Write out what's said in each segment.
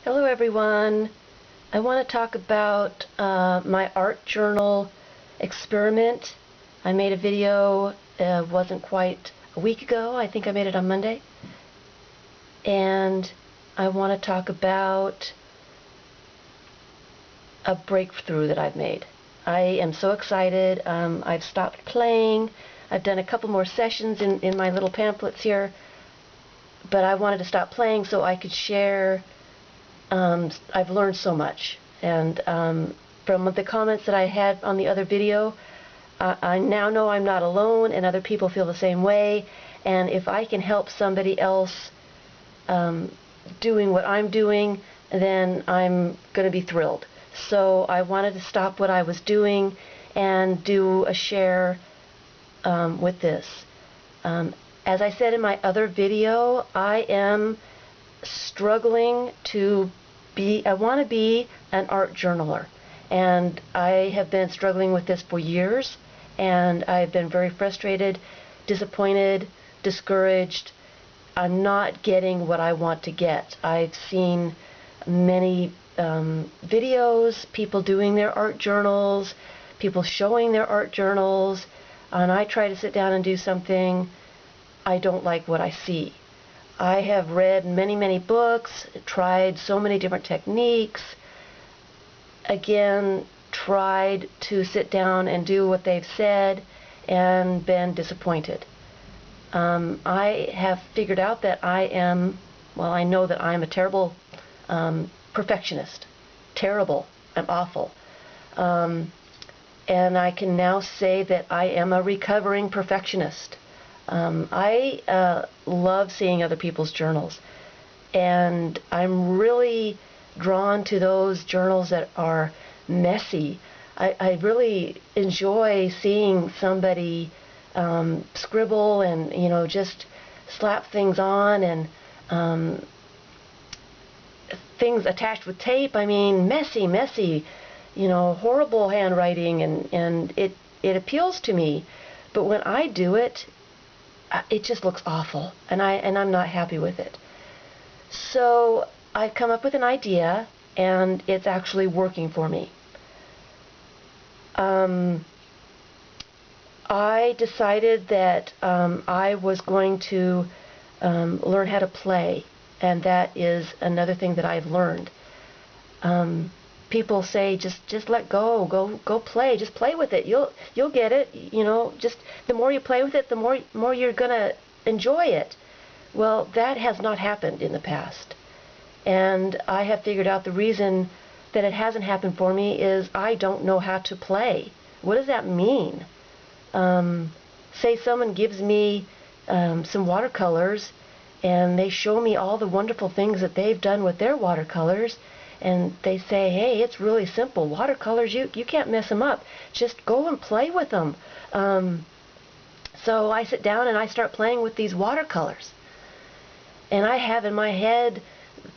Hello everyone. I want to talk about my art journal experiment. I made a video, wasn't quite a week ago. I think I made it on Monday. And I want to talk about a breakthrough that I've made. I am so excited. I've stopped playing. I've done a couple more sessions in my little pamphlets here, but I wanted to stop playing so I could share. I've learned so much, and from the comments that I had on the other video, I now know I'm not alone, and other people feel the same way. And if I can help somebody else doing what I'm doing, then I'm going to be thrilled. So I wanted to stop what I was doing and do a share with this. As I said in my other video, I am struggling to I want to be an art journaler, and I have been struggling with this for years, and I've been very frustrated, disappointed, discouraged. I'm not getting what I want to get. I've seen many videos, people doing their art journals, people showing their art journals, and I try to sit down and do something. I don't like what I see. I have read many books, tried so many different techniques, again, tried to sit down and do what they've said and been disappointed. I have figured out that I know that I'm a terrible perfectionist. Terrible. I'm awful. And I can now say that I am a recovering perfectionist. I love seeing other people's journals, and I'm really drawn to those journals that are messy. I really enjoy seeing somebody scribble and, just slap things on, and things attached with tape. I mean, messy, horrible handwriting, and it appeals to me. But when I do it, it just looks awful, and I'm not happy with it. So I've come up with an idea, and it's actually working for me. I decided that I was going to learn how to play, and that is another thing that I've learned. People say just let go play, just play with it, you'll get it, just the more you play with it, the more you're gonna enjoy it. Well, that has not happened in the past, and I have figured out the reason that it hasn't happened for me is I don't know how to play. What does that mean? Say someone gives me some watercolors, and they show me all the wonderful things that they've done with their watercolors, and they say, hey, it's really simple. Watercolors, you can't mess them up. Just go and play with them. So I sit down and I start playing with these watercolors. And I have in my head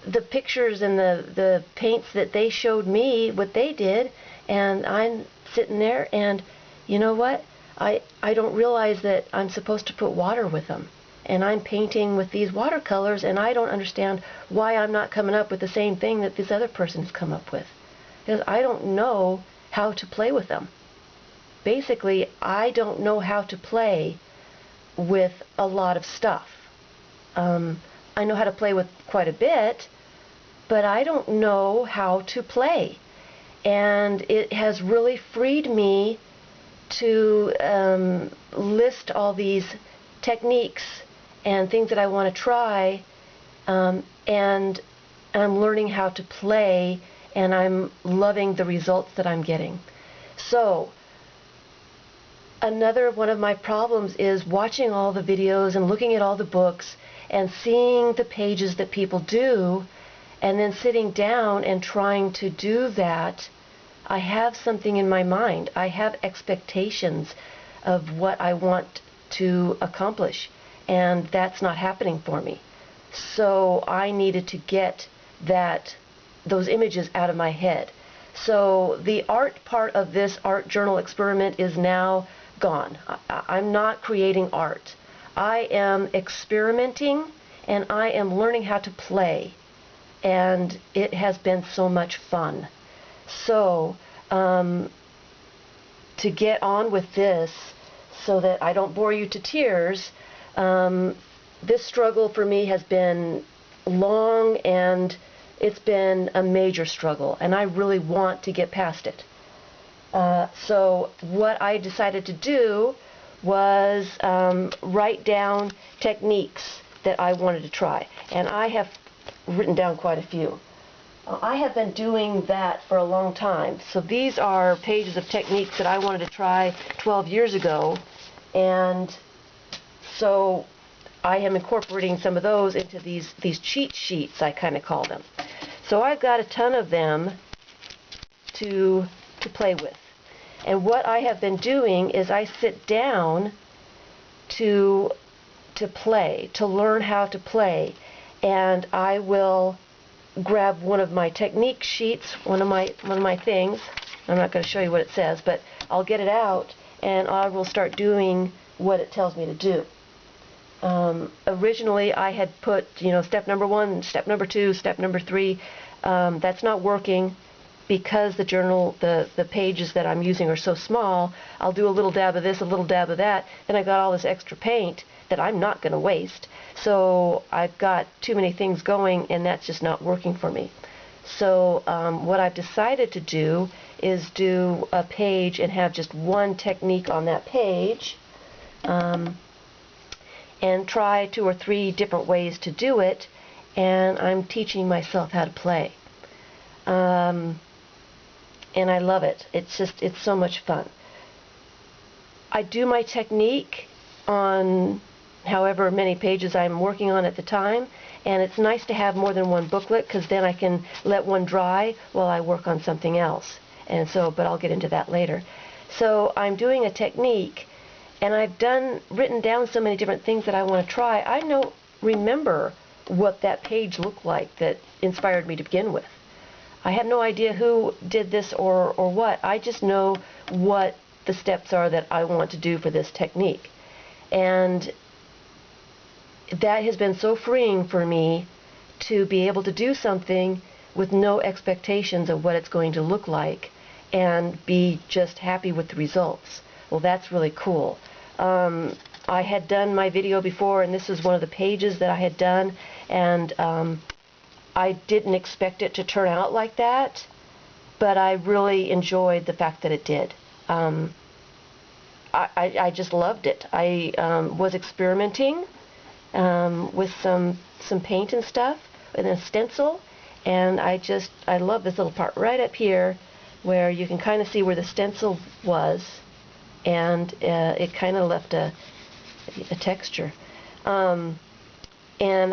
the pictures and the paints that they showed me, what they did, and I'm sitting there, and you know what? I don't realize that I'm supposed to put water with them. And I'm painting with these watercolors, and I don't understand why I'm not coming up with the same thing that this other person's come up with, because I don't know how to play with them. Basically, I don't know how to play with a lot of stuff. I know how to play with quite a bit, but I don't know how to play. And it has really freed me to list all these techniques and things that I want to try, and I'm learning how to play, and I'm loving the results that I'm getting. So another one of my problems is watching all the videos and looking at all the books and seeing the pages that people do, and then sitting down and trying to do that. I have something in my mind. I have expectations of what I want to accomplish, and that's not happening for me. So I needed to get those images out of my head. So the art part of this art journal experiment is now gone. I'm not creating art. I am experimenting, and I am learning how to play. and it has been so much fun. So to get on with this so that I don't bore you to tears, this struggle for me has been long, and it's been a major struggle, and I really want to get past it. So what I decided to do was write down techniques that I wanted to try, and I have written down quite a few. I have been doing that for a long time, so these are pages of techniques that I wanted to try 12 years ago, and so I am incorporating some of those into these cheat sheets, I kind of call them. So I've got a ton of them to play with. And what I have been doing is I sit down to play, to learn how to play, and I will grab one of my technique sheets, one of my things. I'm not going to show you what it says, but I'll get it out and I will start doing what it tells me to do. Originally I had put, step number 1, step number 2, step number 3. That's not working because the journal, the pages that I'm using are so small. I'll do a little dab of this, a little dab of that, then I got all this extra paint that I'm not going to waste. So I've got too many things going, and that's just not working for me. So what I've decided to do is do a page and have just one technique on that page, and try 2 or 3 different ways to do it, and I'm teaching myself how to play. And I love it. It's so much fun. I do my technique on however many pages I'm working on at the time, and it's nice to have more than one booklet because then I can let one dry while I work on something else. And so, but I'll get into that later. So I'm doing a technique, and I've written down so many different things that I want to try. I don't remember what that page looked like that inspired me to begin with. I have no idea who did this or what. I just know what the steps are that I want to do for this technique. And that has been so freeing for me to be able to do something with no expectations of what it's going to look like and be just happy with the results. Well, that's really cool. I had done my video before, and this is one of the pages that I had done, and I didn't expect it to turn out like that, but I really enjoyed the fact that it did. I just loved it. I was experimenting with some paint and stuff, with a stencil, and I love this little part right up here where you can kind of see where the stencil was, and it kind of left a texture. And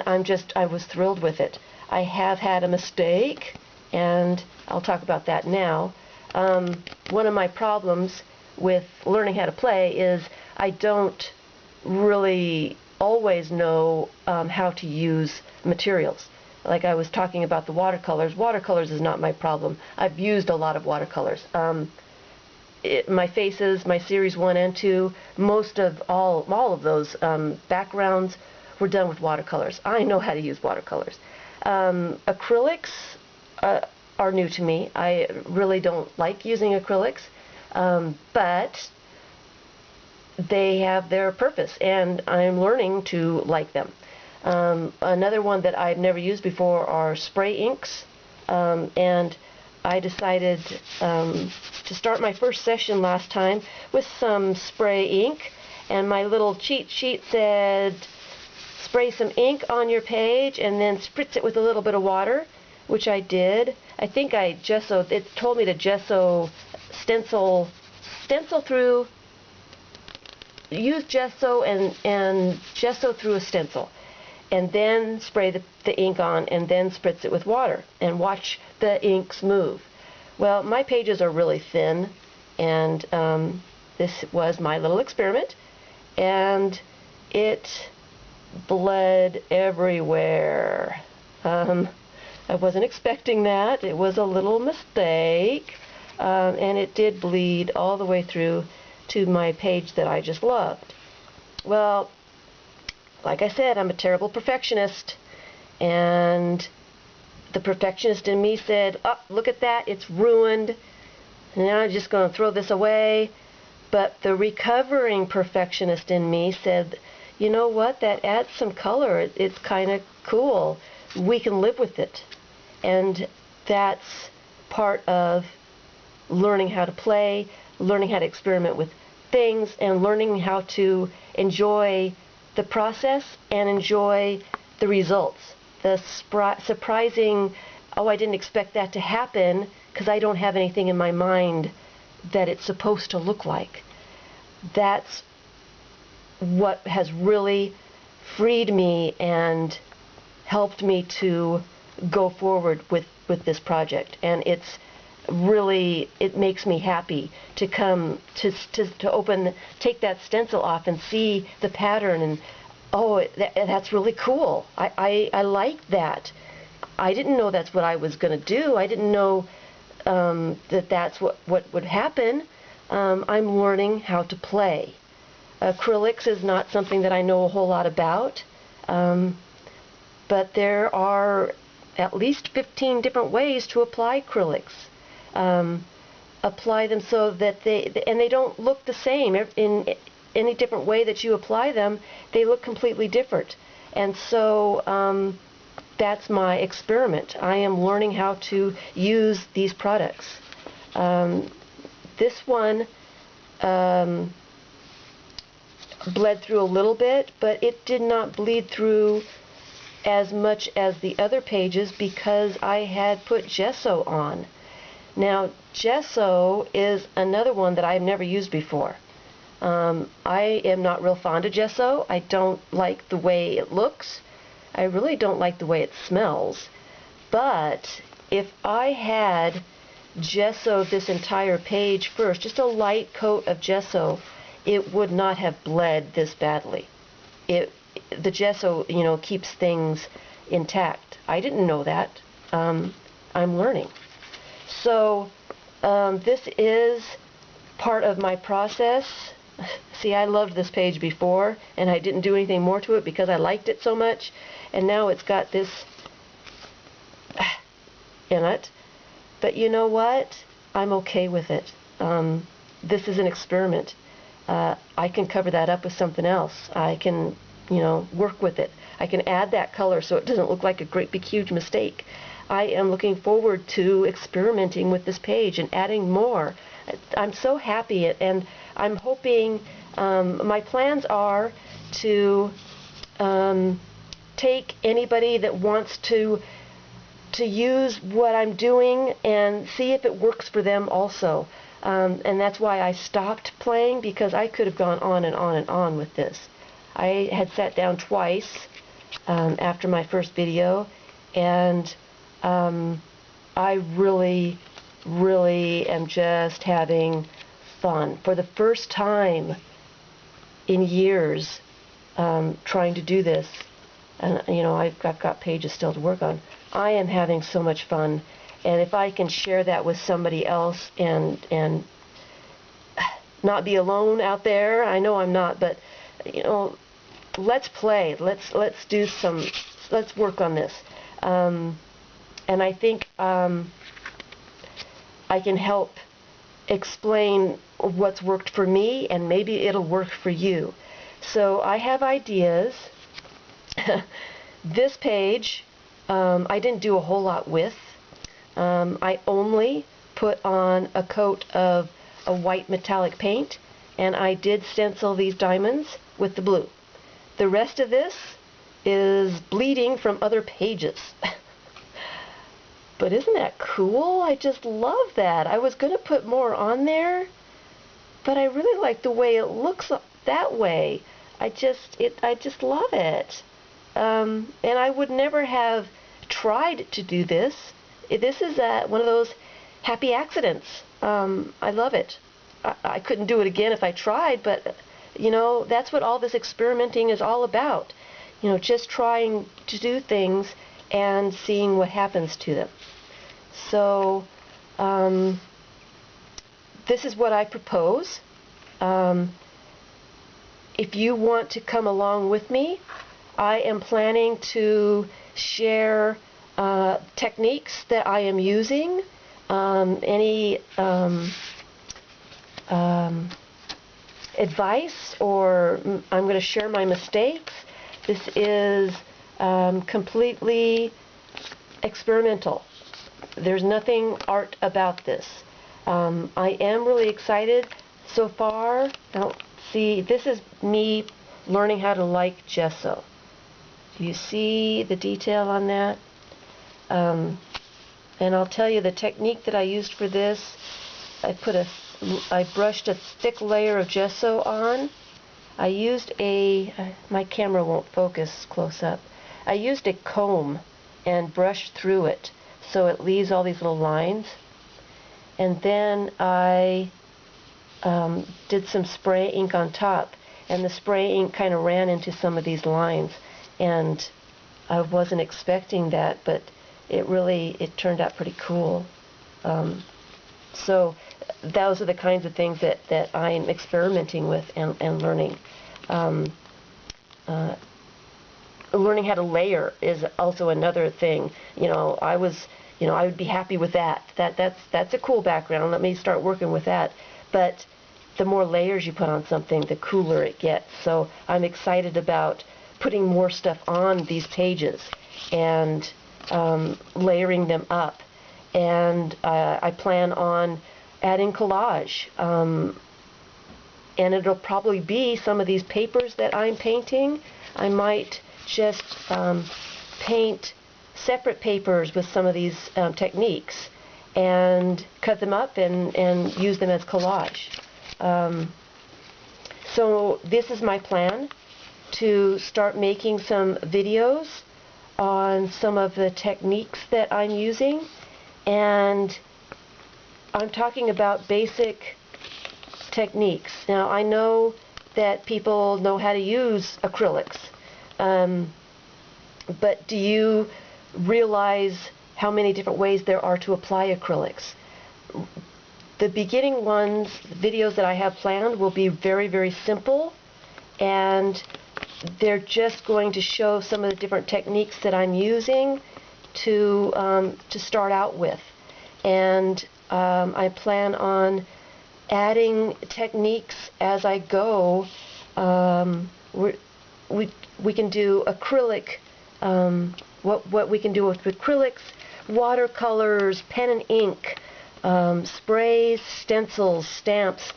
I was thrilled with it. I have had a mistake, and I'll talk about that now. One of my problems with learning how to play is I don't really always know how to use materials. Like I was talking about the watercolors. Watercolors is not my problem. I've used a lot of watercolors. My faces, my series 1 and 2, most of all of those backgrounds were done with watercolors. I know how to use watercolors. Acrylics are new to me. I really don't like using acrylics, but they have their purpose, and I'm learning to like them. Another one that I've never used before are spray inks, and I decided to start my first session last time with some spray ink, and my little cheat sheet said spray some ink on your page and then spritz it with a little bit of water, which I did. I think I gessoed. It told me to stencil through, use gesso and gesso through a stencil, and then spray the ink on and then spritz it with water and watch the inks move. Well, my pages are really thin, and this was my little experiment, and it bled everywhere. I wasn't expecting that. It was a little mistake, and it did bleed all the way through to my page that I just loved. Well, like I said, I'm a terrible perfectionist, and the perfectionist in me said, oh, look at that, it's ruined. Now I'm just going to throw this away. But the recovering perfectionist in me said, you know what, that adds some color. It's kind of cool. We can live with it. And that's part of learning how to play, learning how to experiment with things, and learning how to enjoy the process and enjoy the results. The surprising, oh, I didn't expect that to happen because I don't have anything in my mind that it's supposed to look like. That's what has really freed me and helped me to go forward with this project. And it's really, it makes me happy to come to open, take that stencil off and see the pattern, and oh, that's really cool. I like that. I didn't know that's what I was going to do. I didn't know that's what would happen. I'm learning how to play. Acrylics is not something that I know a whole lot about, but there are at least 15 different ways to apply acrylics. Apply them so that they don't look the same. In any different way that you apply them, they look completely different. And so that's my experiment. I am learning how to use these products. This one bled through a little bit, but it did not bleed through as much as the other pages because I had put gesso on. Now, gesso is another one that I've never used before. I am not real fond of gesso. I don't like the way it looks. I really don't like the way it smells. But if I had gessoed this entire page first, just a light coat of gesso, it would not have bled this badly. The gesso, keeps things intact. I didn't know that. I'm learning. So this is part of my process. See, I loved this page before, and I didn't do anything more to it because I liked it so much. And now it's got this in it. But you know what? I'm okay with it. This is an experiment. I can cover that up with something else. I can, work with it. I can add that color so it doesn't look like a great big huge mistake. I am looking forward to experimenting with this page and adding more. I'm so happy, and I'm hoping, my plans are to take anybody that wants to use what I'm doing and see if it works for them also. And that's why I stopped playing, because I could have gone on and on and on with this. I had sat down twice after my first video, and I really, really am just having fun. For the first time in years trying to do this, and I've got pages still to work on, I am having so much fun. And if I can share that with somebody else and not be alone out there, I know I'm not, but let's play. Let's work on this. And I think I can help explain what's worked for me, and maybe it'll work for you. So I have ideas. This page I didn't do a whole lot with. I only put on a coat of a white metallic paint, and I did stencil these diamonds with the blue. The rest of this is bleeding from other pages. But isn't that cool? I just love that. I was going to put more on there, but I really like the way it looks that way. I just love it. And I would never have tried to do this. This is one of those happy accidents. I love it. I couldn't do it again if I tried, but that's what all this experimenting is all about. Just trying to do things and seeing what happens to them. So this is what I propose. If you want to come along with me, I am planning to share techniques that I am using, any advice, or I'm going to share my mistakes. This is completely experimental. There's nothing art about this. I am really excited so far. Now, see, this is me learning how to like gesso. Do you see the detail on that? And I'll tell you the technique that I used for this. I brushed a thick layer of gesso on. I used my camera won't focus close up. I used a comb and brushed through it so it leaves all these little lines. And then I did some spray ink on top, and the spray ink kind of ran into some of these lines, and I wasn't expecting that, but it turned out pretty cool. So those are the kinds of things that I'm experimenting with and learning. Learning how to layer is also another thing. I would be happy with that. That's a cool background. Let me start working with that. But the more layers you put on something, the cooler it gets. So I'm excited about putting more stuff on these pages and layering them up. And I plan on adding collage. And it'll probably be some of these papers that I'm painting. I might just paint separate papers with some of these techniques and cut them up and use them as collage. So this is my plan, to start making some videos on some of the techniques that I'm using. And I'm talking about basic techniques. Now, I know that people know how to use acrylics, but do you realize how many different ways there are to apply acrylics? The beginning ones, videos that I have planned, will be very, very simple, and they're just going to show some of the different techniques that I'm using to start out with. And I plan on adding techniques as I go. We can do acrylic, what we can do with acrylics, watercolors, pen and ink, sprays, stencils, stamps.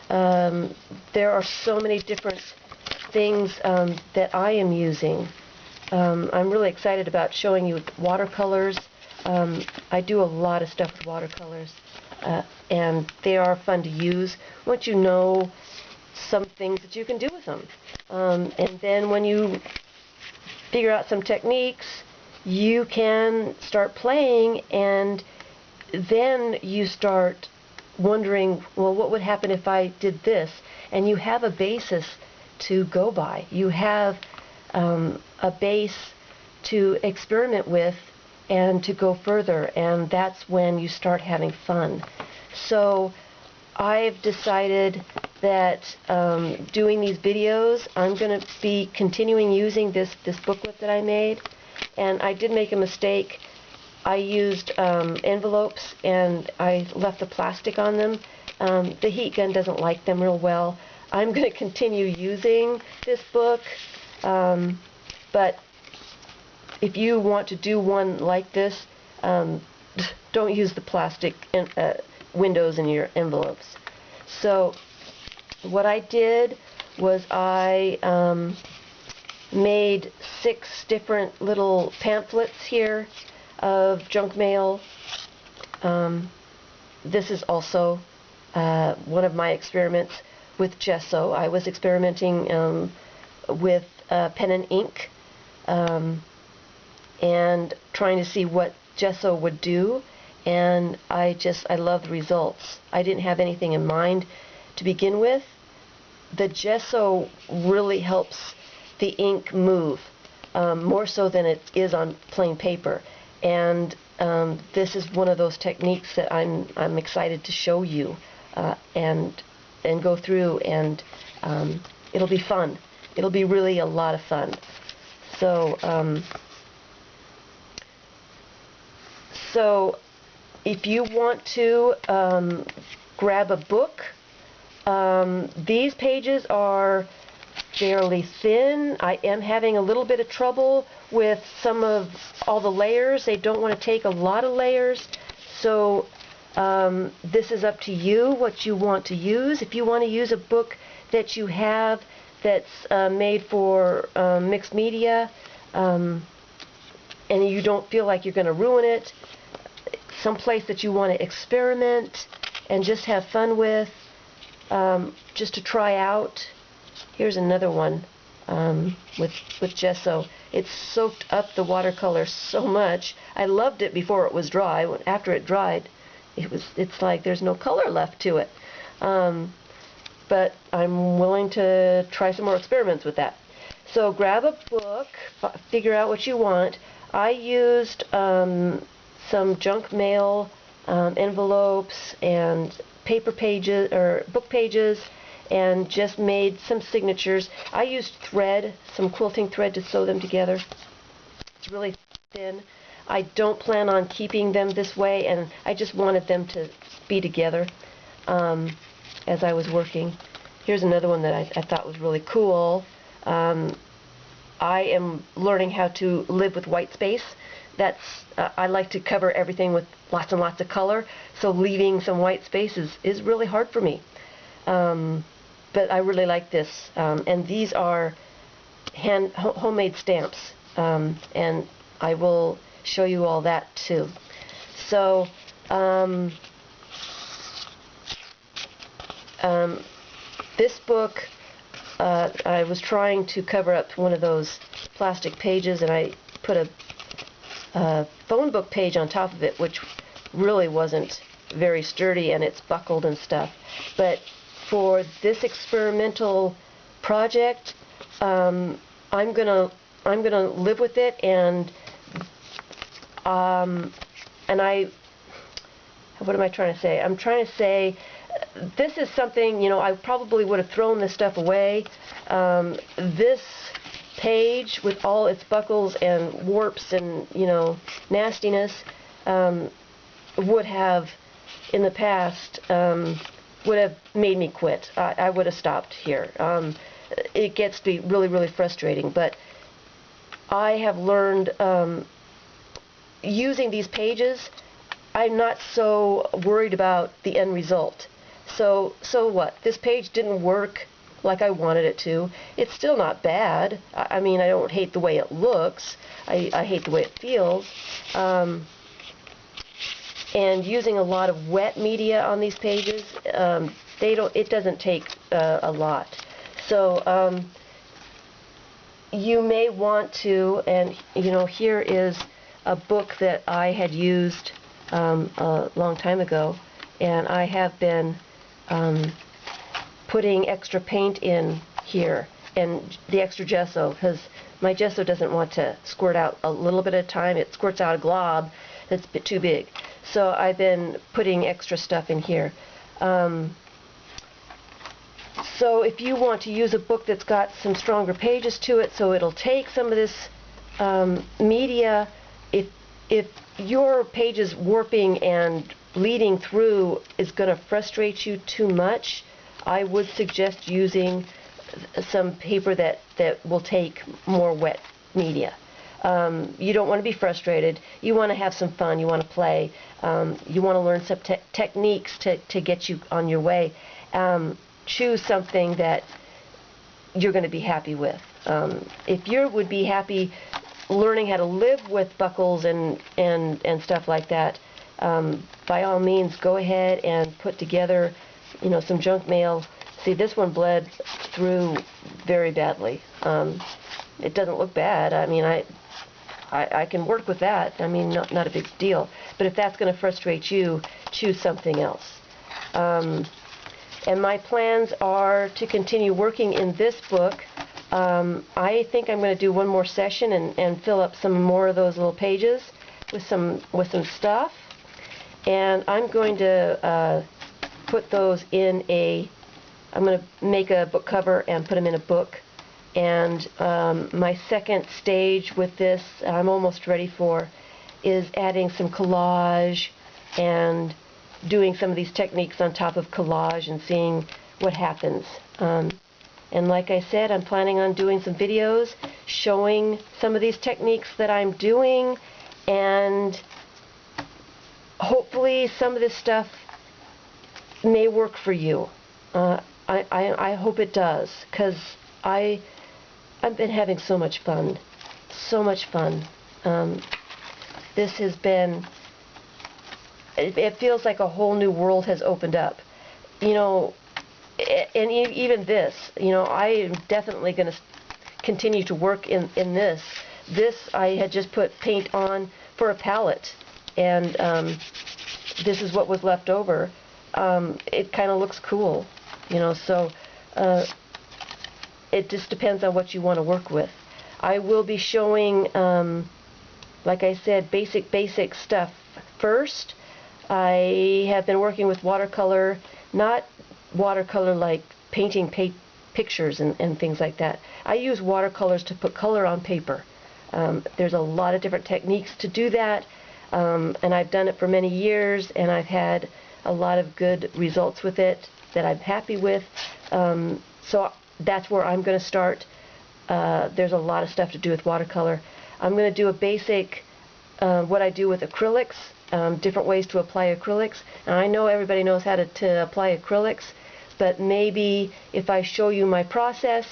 There are so many different things that I am using. I'm really excited about showing you watercolors. I do a lot of stuff with watercolors, and they are fun to use once you know some things that you can do with them. And then when you figure out some techniques, you can start playing, and then you start wondering, well, what would happen if I did this? And you have a basis to go by. You have a base to experiment with and to go further, and that's when you start having fun. So I've decided that doing these videos, I'm going to be continuing using this booklet that I made. And I did make a mistake. I used envelopes and I left the plastic on them. The heat gun doesn't like them real well. I'm going to continue using this book, but if you want to do one like this, don't use the plastic windows in your envelopes. So what I did was I made 6 different little pamphlets here of junk mail. This is also one of my experiments with gesso. I was experimenting with pen and ink and trying to see what gesso would do, and I love the results. I didn't have anything in mind to begin with. The gesso really helps the ink move more so than it is on plain paper, and this is one of those techniques that I'm excited to show you and go through, and it'll be fun. It'll be really a lot of fun. So So if you want to grab a book, these pages are fairly thin. I am having a little bit of trouble with some of all the layers. They don't want to take a lot of layers. So this is up to you what you want to use. If you want to use a book that you have that's made for mixed media, and you don't feel like you're going to ruin it, someplace that you want to experiment and just have fun with, just to try out. Here's another one with gesso. It soaked up the watercolor so much. I loved it before it was dry. After it dried, it's like there's no color left to it. But I'm willing to try some more experiments with that. So grab a book, figure out what you want. I used some junk mail envelopes and paper pages or book pages, and just made some signatures. I used thread, some quilting thread, to sew them together. It's really thin. I don't plan on keeping them this way, and I just wanted them to be together as I was working. Here's another one that I thought was really cool. I am learning how to live with white space. I like to cover everything with lots and lots of color, so leaving some white space is really hard for me. But I really like this, and these are homemade stamps, and I will show you all that too. So this book, I was trying to cover up one of those plastic pages, and I put a phone book page on top of it, which really wasn't very sturdy, and it's buckled and stuff. But for this experimental project, I'm gonna live with it, and what am I trying to say? I'm trying to say this is something, I probably would have thrown this stuff away. This page with all its buckles and warps and nastiness would have in the past would have made me quit. I would have stopped here. It gets to be really, really frustrating, but I have learned using these pages, I'm not so worried about the end result. So what? This page didn't work like I wanted it to. It's still not bad. I mean, I don't hate the way it looks. I hate the way it feels. And using a lot of wet media on these pages, it doesn't take a lot. So you may want to, and here is a book that I had used a long time ago, and I have been putting extra paint in here and the extra gesso, because my gesso doesn't want to squirt out a little bit at a time. It squirts out a glob that's a bit too big. So I've been putting extra stuff in here. So if you want to use a book that's got some stronger pages to it, so it'll take some of this media, if your pages warping and bleeding through is going to frustrate you too much, I would suggest using some paper that will take more wet media. You don't want to be frustrated. You want to have some fun. You want to play. You want to learn some techniques to get you on your way. Choose something that you're going to be happy with. If you would be happy learning how to live with buckles and stuff like that, by all means go ahead and put together some junk mail. See, this one bled through very badly. It doesn't look bad. I mean, I can work with that. I mean, not a big deal. But if that's going to frustrate you, choose something else. And my plans are to continue working in this book. I think I'm going to do one more session and fill up some more of those little pages with some stuff. And I'm going to put those in I'm going to make a book cover and put them in a book. And my second stage with this, I'm almost ready for, is adding some collage and doing some of these techniques on top of collage and seeing what happens. And like I said, I'm planning on doing some videos showing some of these techniques that I'm doing, and hopefully some of this stuff may work for you. I hope it does, because I've been having so much fun. So much fun. This has been, it feels like a whole new world has opened up. You know, and even this, you know, I am definitely going to continue to work in this. This I had just put paint on for a palette, and this is what was left over. It kind of looks cool, you know, so it just depends on what you want to work with. I will be showing, like I said, basic stuff first. I have been working with watercolor, not watercolor like painting pictures and things like that. I use watercolors to put color on paper. There's a lot of different techniques to do that, and I've done it for many years, and I've had a lot of good results with it that I'm happy with. So that's where I'm going to start. There's a lot of stuff to do with watercolor. I'm going to do a basic, what I do with acrylics, different ways to apply acrylics. And I know everybody knows how to apply acrylics, but maybe if I show you my process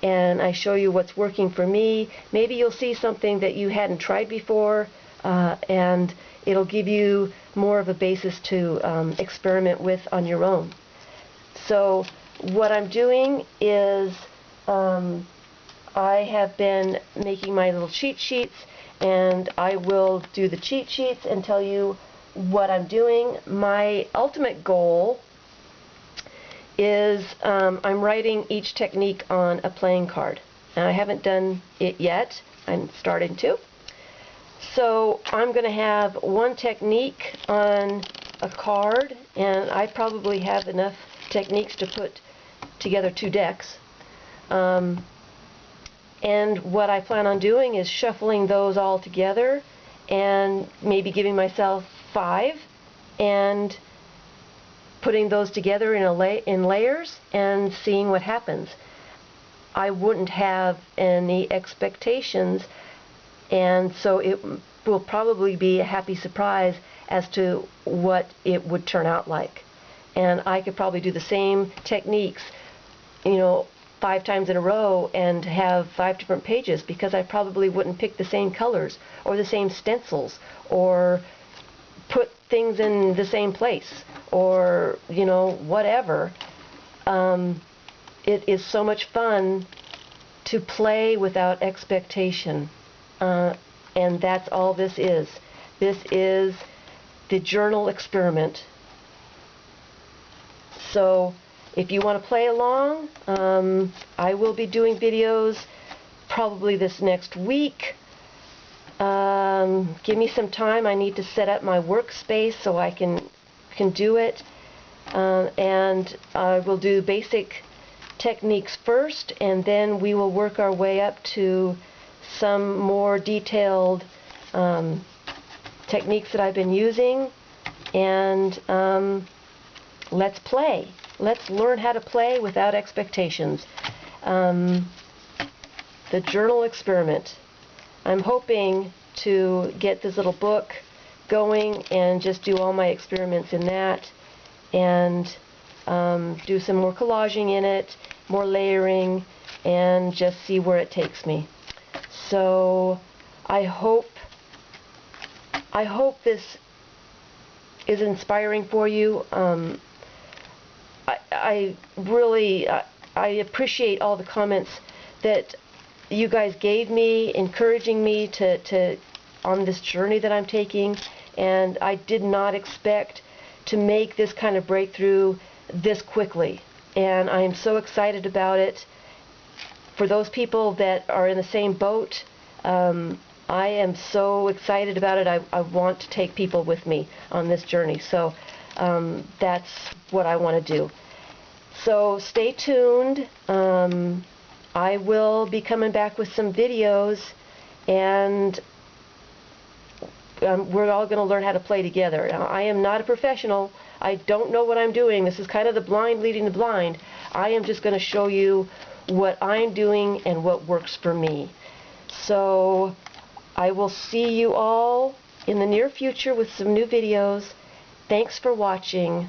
and I show you what's working for me, maybe you'll see something that you hadn't tried before, and it'll give you more of a basis to experiment with on your own. So what I'm doing is I have been making my little cheat sheets, and I will do the cheat sheets and tell you what I'm doing. My ultimate goal is I'm writing each technique on a playing card. And I haven't done it yet. I'm starting to. So I'm going to have one technique on a card, and I probably have enough techniques to put together 2 decks. And what I plan on doing is shuffling those all together and maybe giving myself 5 and putting those together in layers and seeing what happens. I wouldn't have any expectations, and so it will probably be a happy surprise as to what it would turn out like. And I could probably do the same techniques, you know, 5 times in a row and have 5 different pages, because I probably wouldn't pick the same colors or the same stencils or put things in the same place, or, you know, whatever. It is so much fun to play without expectation, and that's all this is. This is the journal experiment. So if you want to play along, I will be doing videos probably this next week. Give me some time. I need to set up my workspace so I can do it. And I will do basic techniques first, and then we will work our way up to some more detailed techniques that I've been using. And let's play. Let's learn how to play without expectations. The journal experiment. I'm hoping to get this little book going and just do all my experiments in that, and do some more collaging in it, more layering, and just see where it takes me. So I hope this is inspiring for you. I really appreciate all the comments that you guys gave me, encouraging me to on this journey that I'm taking, and I did not expect to make this kind of breakthrough this quickly, and I am so excited about it. For those people that are in the same boat, I am so excited about it. I want to take people with me on this journey, so that's what I want to do. So stay tuned. I will be coming back with some videos, and we're all going to learn how to play together. Now, I am not a professional. I don't know what I'm doing. This is kind of the blind leading the blind. I am just going to show you what I'm doing and what works for me. So I will see you all in the near future with some new videos. Thanks for watching.